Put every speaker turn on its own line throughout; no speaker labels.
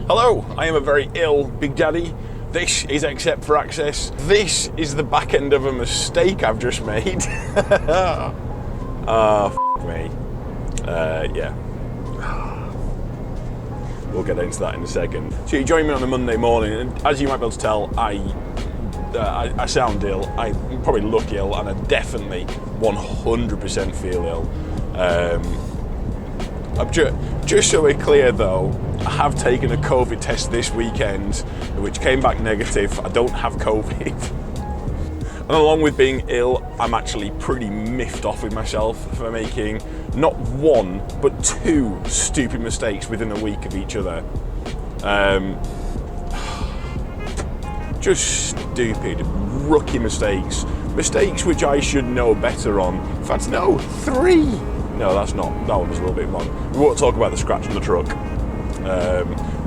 Hello, I am a very ill Big Daddy. This is Except for Access. This is the back end of a mistake I've just made. F me. Yeah. We'll get into that in a second. So you join me on a Monday morning, and as you might be able to tell, I sound ill. I probably look ill, and I definitely 100% feel ill. Just so we're clear though, I have taken a COVID test this weekend, which came back negative. I don't have COVID. And along with being ill, I'm actually pretty miffed off with myself for making not one, but two stupid mistakes within a week of each other. Just stupid, rookie mistakes. Mistakes which I should know better on. In fact, no, three. No, that's not. That one was a little bit wrong. We won't talk about the scratch on the truck.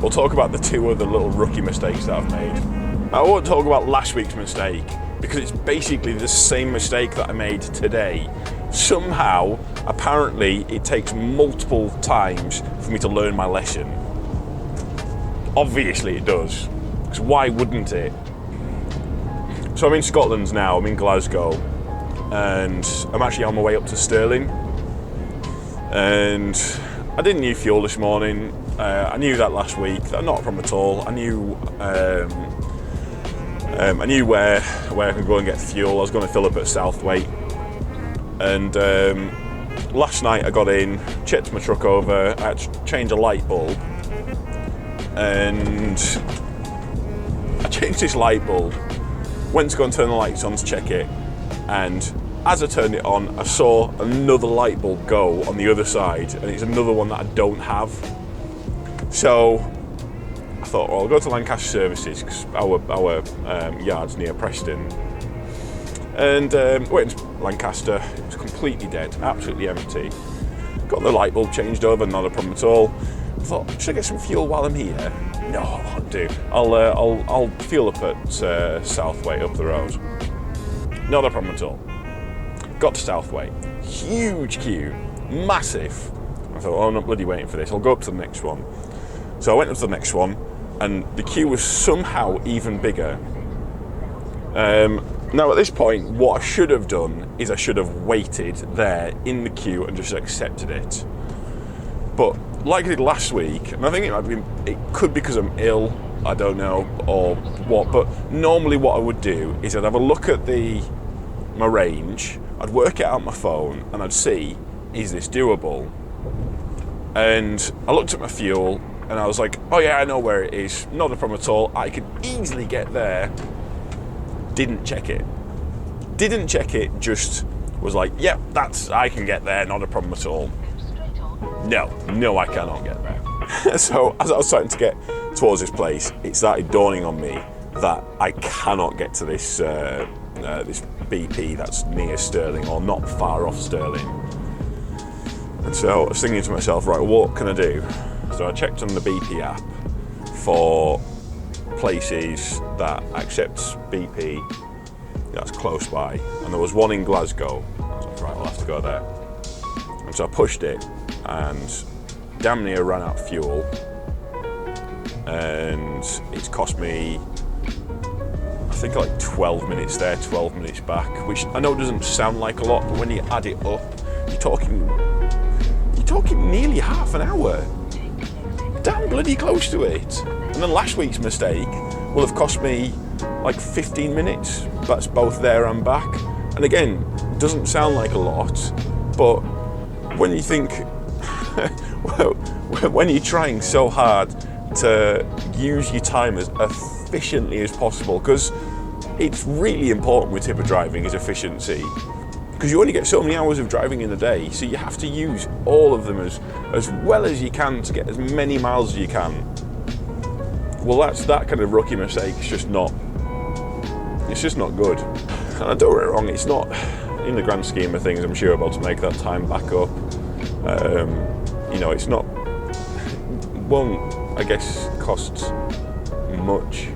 We'll talk about the two other little rookie mistakes that I've made. I won't talk about last week's mistake because it's basically the same mistake that I made today. Somehow, apparently, it takes multiple times for me to learn my lesson. Obviously it does, because why wouldn't it? So I'm in Scotland now, I'm in Glasgow, and I'm actually on my way up to Stirling. And I did new fuel this morning. I knew that last week. That's not a problem at all. I knew where I could go and get fuel. I was going to fill up at Southwaite. And last night I got in, checked my truck over. I had to change a light bulb, and I changed this light bulb. Went to go and turn the lights on to check it, and as I turned it on, I saw another light bulb go on the other side, and it's another one that I don't have. So I thought, well, I'll go to Lancaster Services because our yard's near Preston. And went to Lancaster, it was completely dead, absolutely empty. Got the light bulb changed over, not a problem at all. I thought, should I get some fuel while I'm here? No, I'll do. I'll fuel up at Southwaite up the road. Not a problem at all. Got to Southwaite, huge queue, massive. I thought, oh, I'm not bloody waiting for this, I'll go up to the next one. So I went up to the next one, and the queue was somehow even bigger. Now at this point, what I should have done is I should have waited there in the queue and just accepted it. But like I did last week, and I think it could be because I'm ill, I don't know, or what, but normally what I would do is I'd have a look at my range, I'd work it out on my phone, and I'd see, is this doable? And I looked at my fuel, and I was like, oh yeah, I know where it is, not a problem at all, I could easily get there. Didn't check it, just was like, yep, I can get there, not a problem at all. No, I cannot get there. So as I was starting to get towards this place, it started dawning on me that I cannot get to this this BP that's near Stirling, or not far off Stirling. And so I was thinking to myself, right, what can I do? So I checked on the BP app for places that accept BP that's close by, and there was one in Glasgow. I was like, right, I'll have to go there. And so I pushed it, and damn near ran out of fuel, and it's cost me, I think, like 12 minutes there, 12 minutes back, which I know doesn't sound like a lot, but when you add it up, you're talking nearly half an hour. Damn bloody close to it. And then last week's mistake will have cost me like 15 minutes. That's both there and back. And again, doesn't sound like a lot, but when you think, when you're trying so hard to use your time as efficiently as possible, because it's really important with tipper driving is efficiency, because you only get so many hours of driving in a day, so you have to use all of them as well as you can to get as many miles as you can. Well, that kind of rookie mistake is just not good. And I don't get it wrong, it's not, in the grand scheme of things, I'm sure I'll be able to make that time back up. It's not, won't, I guess, cost much.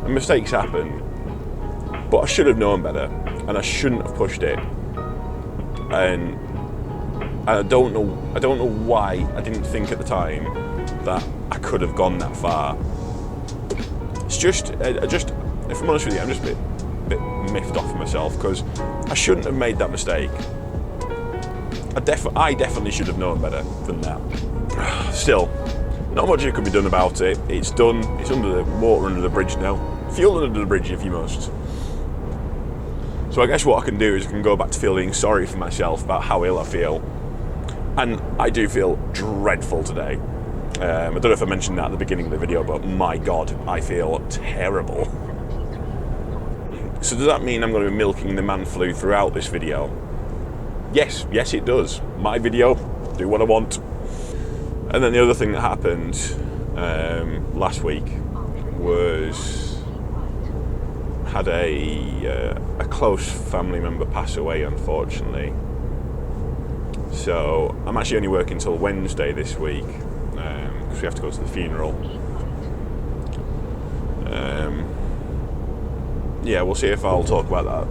And mistakes happen, but I should have known better, and I shouldn't have pushed it. And I don't know why I didn't think at the time that I could have gone that far. It's just, if I'm honest with you, I'm just a bit miffed off myself because I shouldn't have made that mistake. I definitely should have known better than that. Still, not much could be done about it. It's done. It's under the water under the bridge now. Fuel under the bridge if you must. So I guess what I can do is I can go back to feeling sorry for myself about how ill I feel. And I do feel dreadful today. I don't know if I mentioned that at the beginning of the video, but my God, I feel terrible. So does that mean I'm going to be milking the man flu throughout this video? Yes, it does. My video, do what I want. And then the other thing that happened last week was had a close family member pass away, unfortunately. So I'm actually only working till Wednesday this week because we have to go to the funeral. Yeah, we'll see if I'll talk about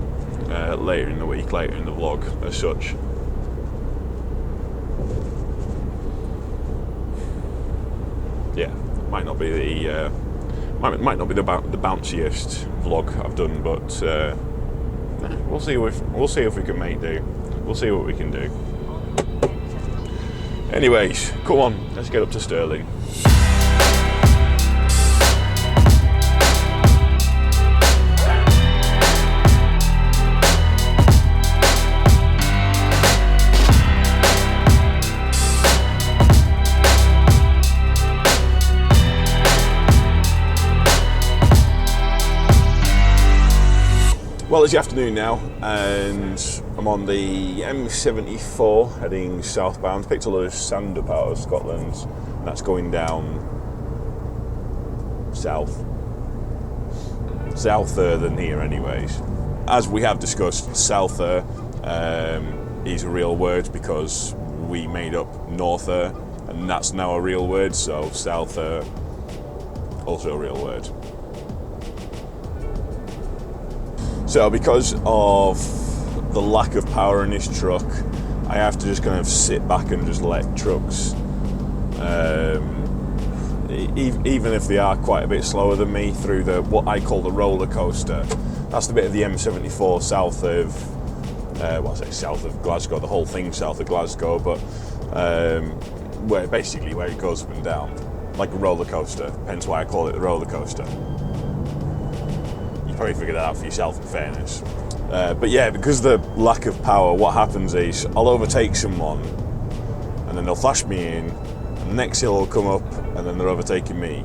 that later in the week, later in the vlog as such. Yeah, might not be the bounciest vlog I've done, but we'll see if we can make do. We'll see what we can do. Anyways, come on, let's get up to Stirling. Well, it's the afternoon now, and I'm on the M74 heading southbound. Picked a lot of sand up out of Scotland, and that's going down souther than here anyways. As we have discussed, souther is a real word because we made up norther, and that's now a real word, so souther, also a real word. So because of the lack of power in this truck, I have to just kind of sit back and just let trucks, even if they are quite a bit slower than me, through what I call the roller coaster. That's the bit of the M74 south of, south of Glasgow, the whole thing south of Glasgow, but where it goes up and down, like a roller coaster, hence why I call it the roller coaster. Probably figure that out for yourself, in fairness. But yeah, because of the lack of power, what happens is I'll overtake someone and then they'll flash me in, and the next hill will come up and then they're overtaking me,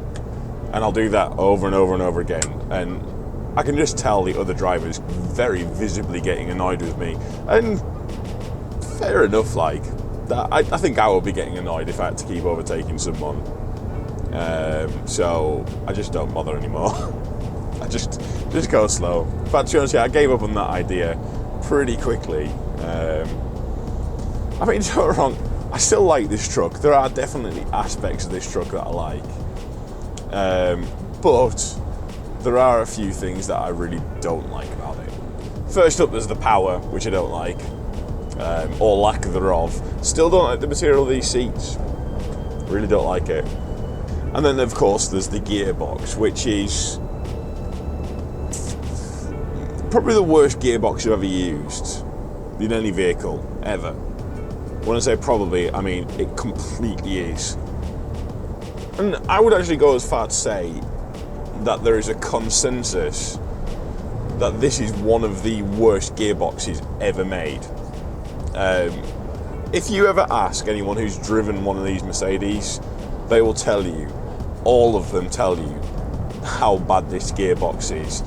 and I'll do that over and over and over again, and I can just tell the other driver's very visibly getting annoyed with me, and fair enough, like that. I think I would be getting annoyed if I had to keep overtaking someone, so I just don't bother anymore. I just go slow. In fact, to be honest, I gave up on that idea pretty quickly. I mean, don't get me wrong, I still like this truck. There are definitely aspects of this truck that I like. But there are a few things that I really don't like about it. First up, there's the power, which I don't like, or lack thereof. Still don't like the material of these seats. Really don't like it. And then, of course, there's the gearbox, which is probably the worst gearbox I've ever used in any vehicle, ever. When I say probably, I mean it completely is. And I would actually go as far to say that there is a consensus that this is one of the worst gearboxes ever made. If you ever ask anyone who's driven one of these Mercedes, they will tell you, all of them tell you, how bad this gearbox is.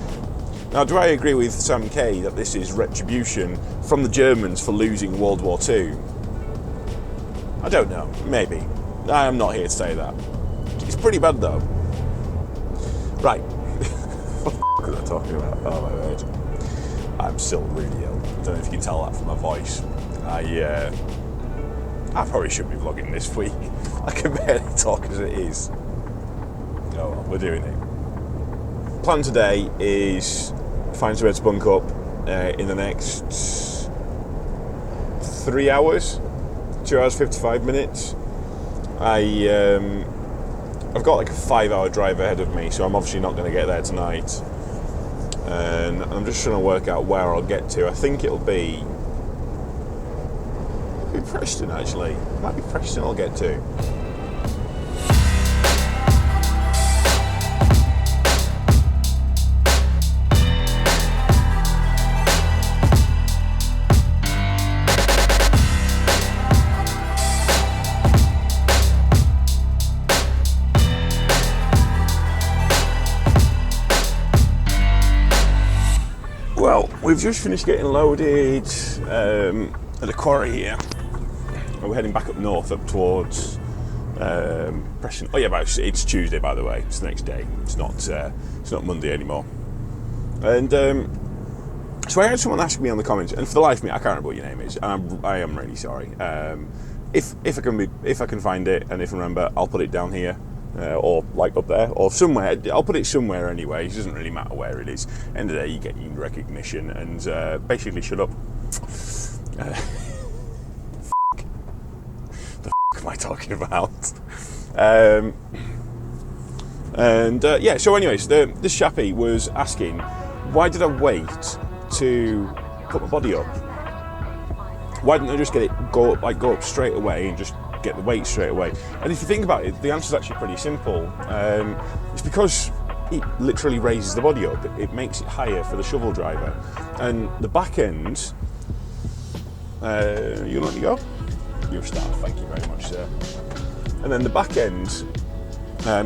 Now, do I agree with Sam Kay that this is retribution from the Germans for losing World War II? I don't know, maybe. I am not here to say that. It's pretty bad though. Right. What was I talking about? Oh my word. I'm still really ill. I don't know if you can tell that from my voice. I probably shouldn't be vlogging this week. I can barely talk as it is. Oh well, we're doing it. Plan today is find somewhere to bunk up in the next 3 hours, 2 hours 55 minutes. I I've got like a 5-hour drive ahead of me, so I'm obviously not going to get there tonight. And I'm just trying to work out where I'll get to. I think it'll be Preston, actually. It might be Preston I'll get to. Well, we've just finished getting loaded at the quarry here. We're heading back up north, up towards Preston. Oh yeah, but it's Tuesday, by the way. It's the next day. It's not Monday anymore. And so I had someone ask me on the comments, and for the life of me, I can't remember what your name is, and I am really sorry. If I can find it, and if I remember, I'll put it down here. Or like up there, or somewhere. I'll put it somewhere anyway. It doesn't really matter where it is. End of the day, you get your recognition, and basically shut up. The f*** am I talking about? Yeah. So, anyways, this chappie was asking, why did I wait to put my body up? Why didn't I just go up straight away and just get the weight straight away? And if you think about it, the answer is actually pretty simple. It's because it literally raises the body up. It makes it higher for the shovel driver. And the back end, you let me go? You're a star, thank you very much, sir. And then the back end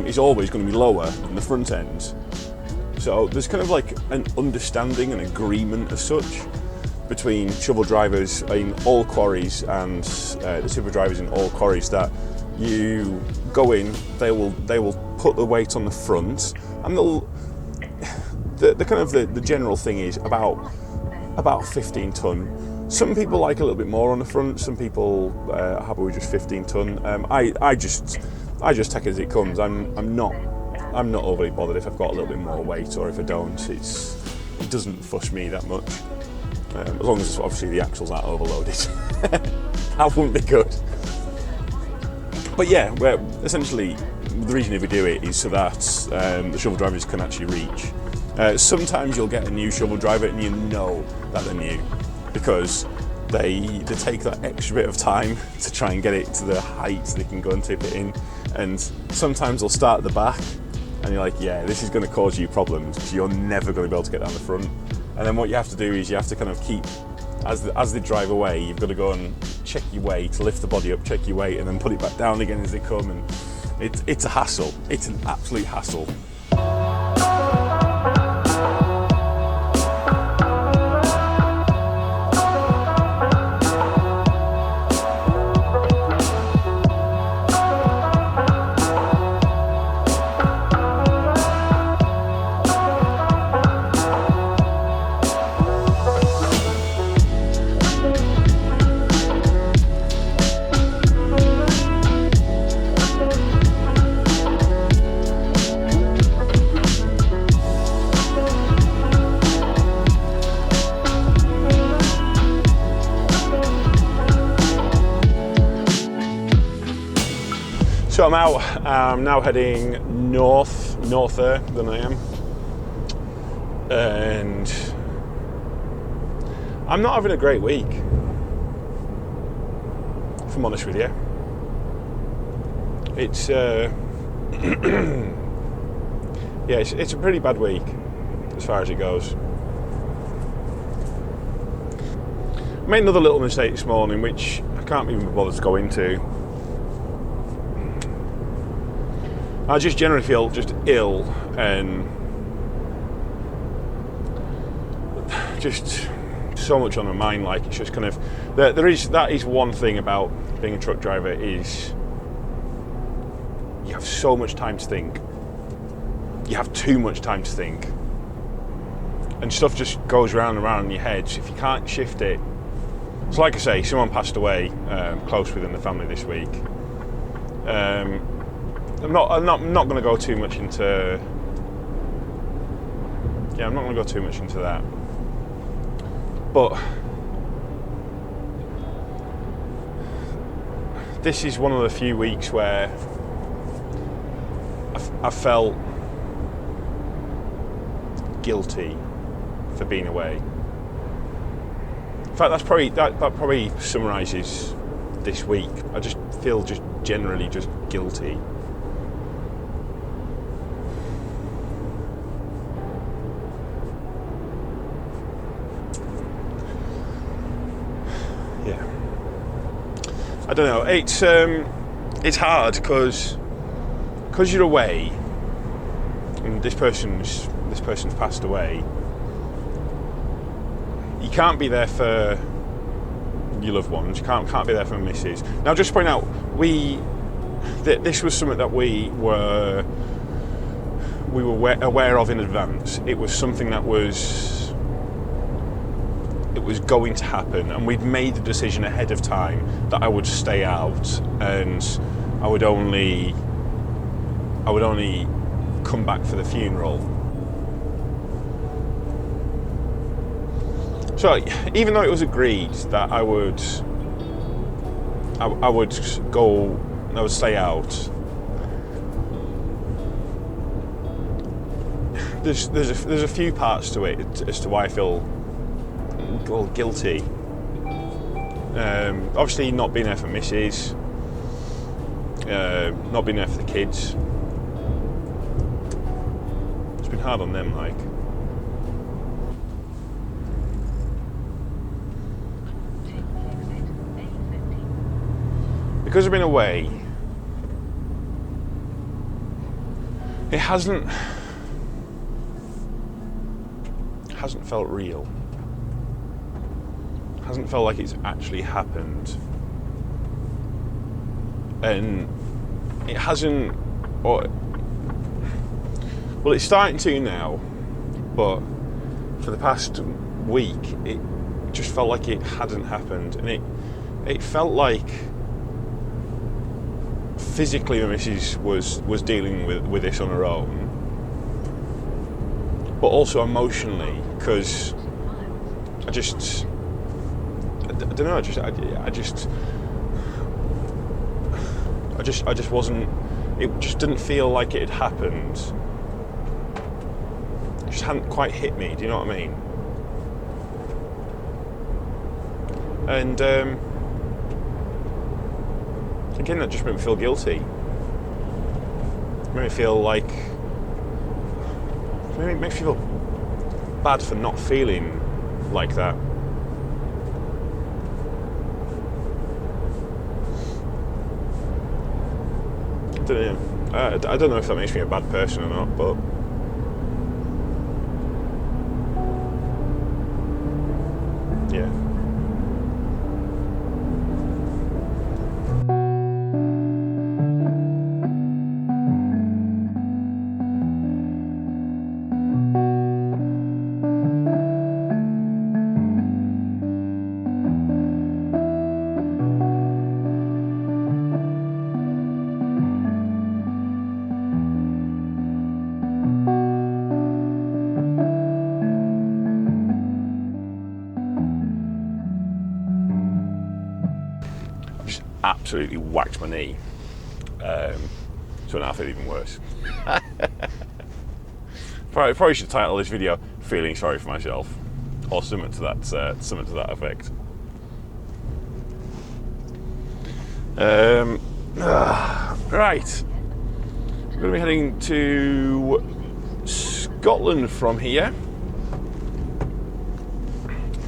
is always going to be lower than the front end. So there's kind of like an understanding and agreement as such between shovel drivers in all quarries and the super drivers in all quarries, that you go in, they will put the weight on the front, and the general thing is about 15 ton. Some people like a little bit more on the front. Some people are happy with just 15 ton. I just take it as it comes. I'm not overly bothered if I've got a little bit more weight or if I don't. It doesn't fuss me that much. As long as obviously the axles aren't overloaded. That wouldn't be good. But yeah, essentially the reason if we do it is so that the shovel drivers can actually reach. Sometimes you'll get a new shovel driver and you know that they're new because they take that extra bit of time to try and get it to the height so they can go and tip it in. And sometimes they'll start at the back and you're like, yeah, this is going to cause you problems because you're never going to be able to get down the front. And then what you have to do is you have to kind of keep, as they drive away, you've got to go and check your weight, lift the body up, check your weight, and then put it back down again as they come. And it's a hassle. It's an absolute hassle. So I'm now heading norther than I am, and I'm not having a great week, if I'm honest with you. It's yeah, it's a pretty bad week as far as it goes. I made another little mistake this morning, which I can't even be bothered to go into. I just generally feel just ill and just so much on my mind. Like, it's just kind of that is one thing about being a truck driver, is you have so much time to think. You have too much time to think, and stuff just goes round and round in your head. So if you can't shift it, so like I say, someone passed away close within the family this week. I'm not going to go too much into. Yeah, I'm not going to go too much into that. But this is one of the few weeks where I felt guilty for being away. In fact, that probably summarises this week. I just feel just generally just guilty. Yeah, I don't know. It's hard because you're away, and this person's passed away. You can't be there for your loved ones. You can't be there for missus. Now, just to point out, this was something that we were aware of in advance. It was something that was going to happen, and we'd made the decision ahead of time that I would stay out, and I would only come back for the funeral. So even though it was agreed that I would stay out, there's a few parts to it as to why I feel guilty. Obviously, not being there for missus, not being there for the kids. It's been hard on them, like. Because I've been away, it hasn't felt real. It hasn't felt like it's actually happened. And it hasn't, well, it's starting to now, but for the past week, it just felt like it hadn't happened. And it felt like physically the missus was dealing with this on her own, but also emotionally, because I don't know, I just wasn't, it just didn't feel like it had happened. It just hadn't quite hit me, do you know what I mean? And again, that just made me feel guilty. It made me feel like, it made me feel bad for not feeling like that. I don't know if that makes me a bad person or not, but yeah. Absolutely whacked my knee, so now I feel even worse. Probably should title this video "Feeling Sorry for Myself," or something to that effect. Right, we're going to be heading to Scotland from here.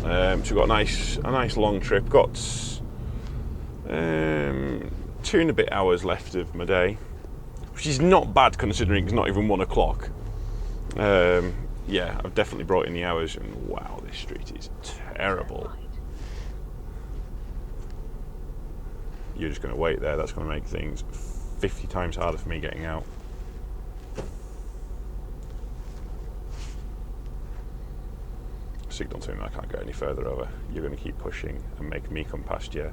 So we've got a nice long trip. Got 2 and a bit hours left of my day, which is not bad considering it's not even 1 o'clock. Yeah, I've definitely brought in the hours, and wow, this street is terrible. You're just going to wait there. That's going to make things 50 times harder for me getting out. Signal to me I can't go any further over. You're going to keep pushing and make me come past you,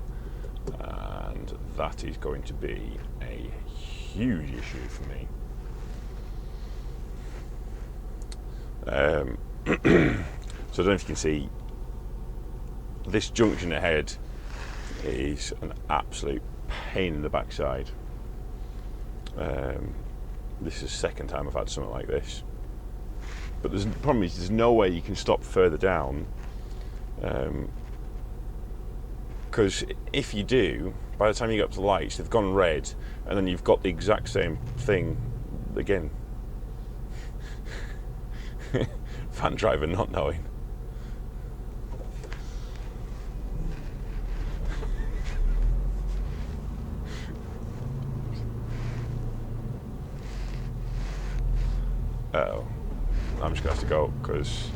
and that is going to be a huge issue for me. So I don't know if you can see, this junction ahead is an absolute pain in the backside. This is the second time I've had something like this. But the problem is there's no way you can stop further down. Because if you do, by the time you get up to the lights, they've gone red, and then you've got the exact same thing again. Van driver not knowing. Uh-oh. I'm just going to have to go because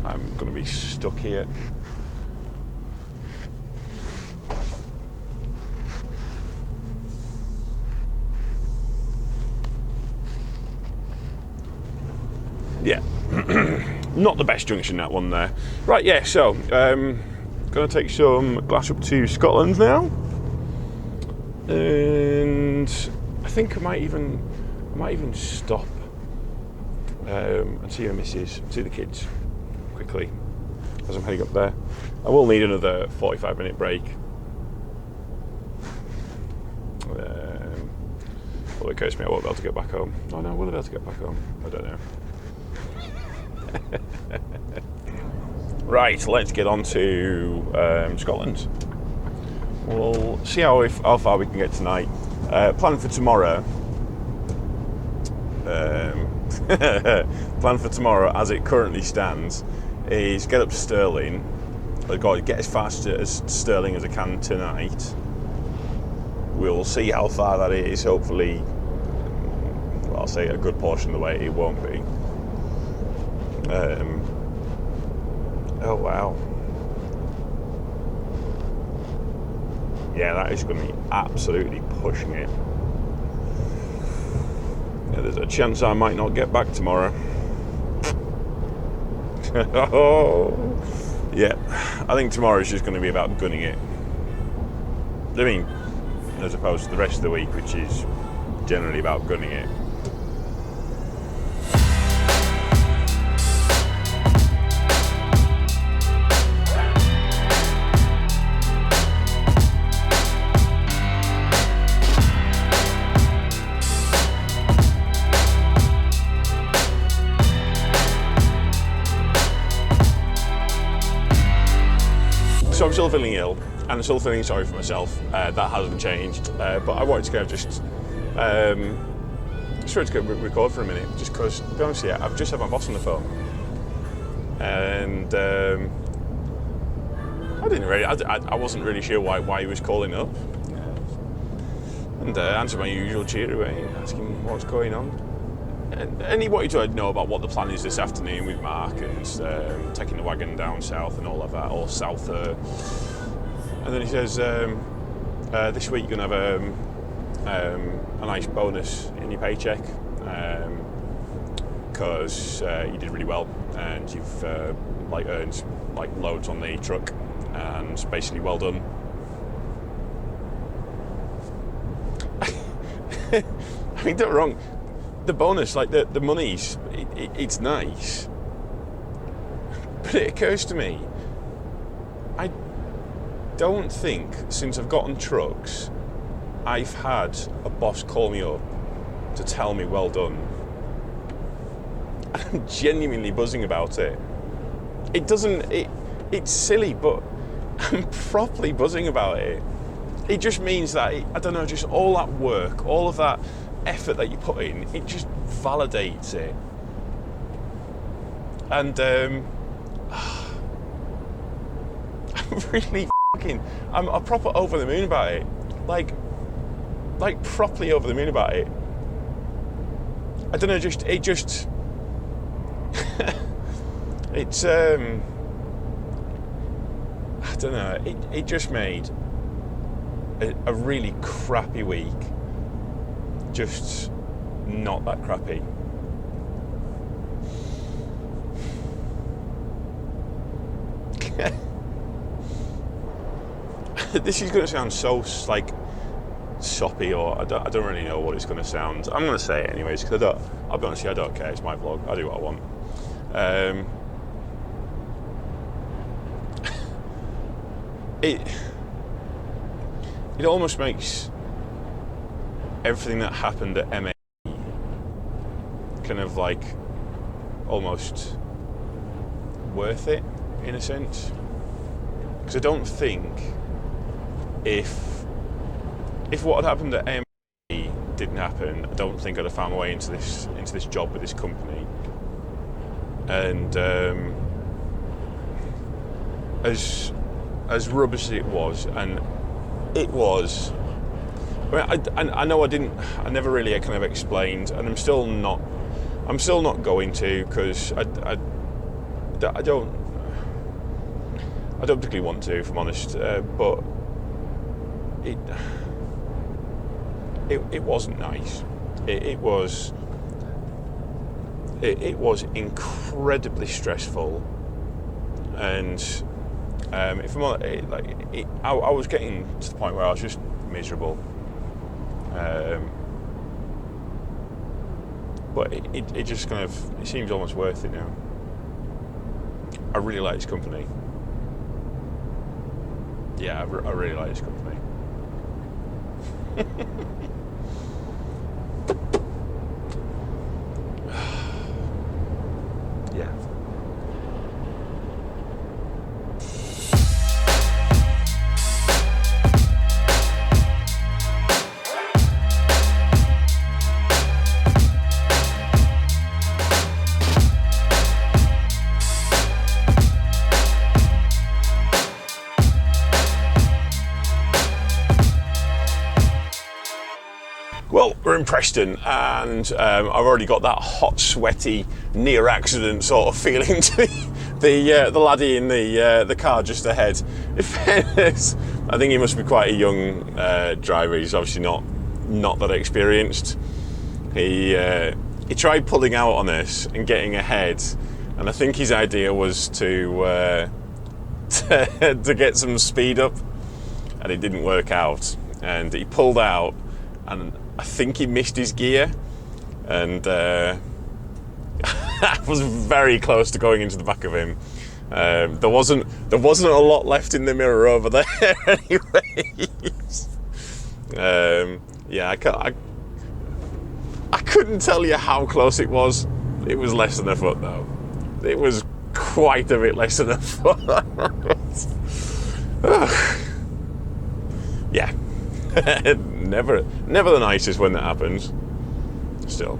I'm going to be stuck here. Yeah, not the best junction, that one there. Right, yeah, so going to take some glass up to Scotland now, and I think I might even stop and see my missus, see the kids quickly as I'm heading up there. I will need another 45-minute break. Well, it occurs to me I won't be able to get back home. Oh no, will I be able to get back home? I don't know. Right, let's get on to Scotland. We'll see how far we can get tonight. Plan for tomorrow. Plan for tomorrow, as it currently stands, is get up to Stirling. I've got to get as fast as Stirling as I can tonight. We'll see how far that is. Hopefully, well, I'll say a good portion of the way it won't be. Oh wow. Yeah, that is going to be absolutely pushing it. Yeah, there's a chance I might not get back tomorrow. Oh, yeah. I think tomorrow's just going to be about gunning it. I mean, as opposed to the rest of the week, which is generally about gunning it. So I'm still feeling ill, and I'm still feeling sorry for myself. That hasn't changed, but I wanted to go just wanted to go record for a minute, just because, to be honest with you, I've just had my boss on the phone, and I wasn't really sure why he was calling up, and answered my usual cheery way, asking what's going on. And he wanted to know about what the plan is this afternoon with Mark and taking the wagon down south and all of that, or south. And then he says, this week you're going to have a nice bonus in your paycheck because you did really well and you've earned loads on the truck, and basically well done. I mean, don't get me wrong. The bonus, the money's, it's nice. But it occurs to me, I don't think since I've gotten trucks, I've had a boss call me up to tell me well done. I'm genuinely buzzing about it. It's silly, but I'm properly buzzing about it. It just means that, I don't know, just all that work, all of that effort that you put in, it just validates it. And I'm really I'm proper over the moon about it. Like properly over the moon about it. I don't know, it's I don't know, it just made a really crappy week just not that crappy. This is going to sound so soppy, or I don't really know what it's going to sound. I'm going to say it anyways because I'll be honest with you, I don't care. It's my vlog. I do what I want. It almost makes everything that happened at MA kind of like almost worth it in a sense, because I don't think if what had happened at AMD didn't happen, I don't think I'd have found my way into this job with this company. And as rubbish as it was, and it was. I know I never really kind of explained, and I'm still not going to, because I don't particularly want to, if I'm honest. But it wasn't nice. It was incredibly stressful, and if I'm honest, I was getting to the point where I was just miserable. But it just kind of, it seems almost worth it now. I really like this company. Yeah, I really like this company. Yeah. Well, we're in Preston, and I've already got that hot, sweaty, near accident sort of feeling to the laddie in the car just ahead. In fairness, I think he must be quite a young driver. He's obviously not that experienced. He tried pulling out on us and getting ahead, and I think his idea was to get some speed up, and it didn't work out. And he pulled out, and I think he missed his gear, and I was very close to going into the back of him. There wasn't a lot left in the mirror over there, anyways. Yeah, I couldn't tell you how close it was. It was less than a foot, though. It was quite a bit less than a foot. Yeah. Never the nicest when that happens. Still,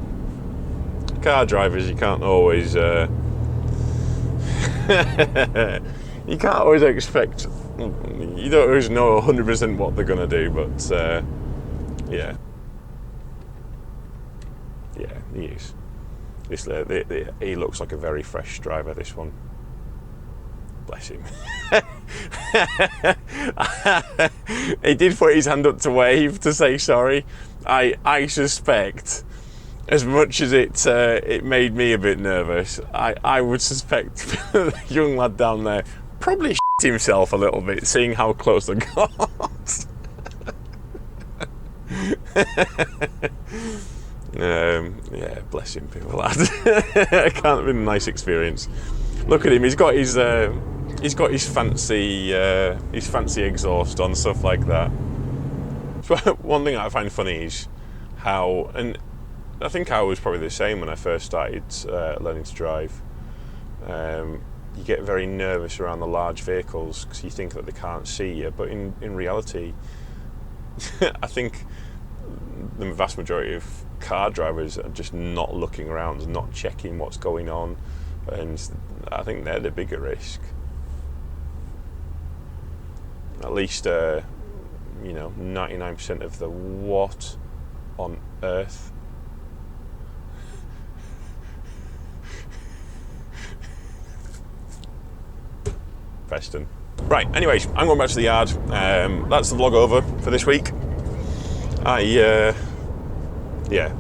car drivers, you can't always you can't always expect, you don't always know 100% what they're gonna do, but yeah, he is. He looks like a very fresh driver, this one. Bless him. He did put his hand up to wave to say sorry. I suspect, as much as it made me a bit nervous, I would suspect the young lad down there probably shit himself a little bit, seeing how close they got. Yeah, bless him, poor lad. It can't have been a nice experience. Look at him. He's got his fancy exhaust on, stuff like that. So one thing I find funny is how, and I think I was probably the same when I first started learning to drive. You get very nervous around the large vehicles because you think that they can't see you, but in reality, I think the vast majority of car drivers are just not looking around, not checking what's going on, and I think they're the bigger risk. At least 99% of the what on earth. Preston. Right, anyways, I'm going back to the yard. That's the vlog over for this week. Yeah,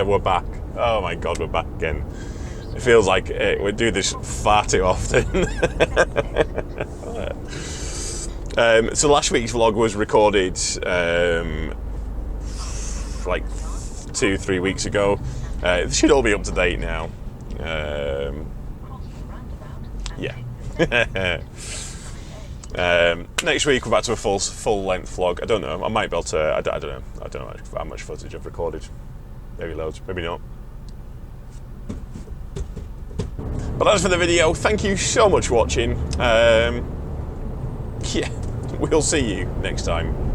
we're back. Oh my God, we're back again. It feels like we do this far too often. So last week's vlog was recorded like 2-3 weeks ago. It should all be up to date now. Yeah. Next week we're back to a full length vlog. I don't know. I might be able to. I don't know how much footage I've recorded. Maybe loads. Maybe not. But that's for the video. Thank you so much for watching. Yeah, we'll see you next time.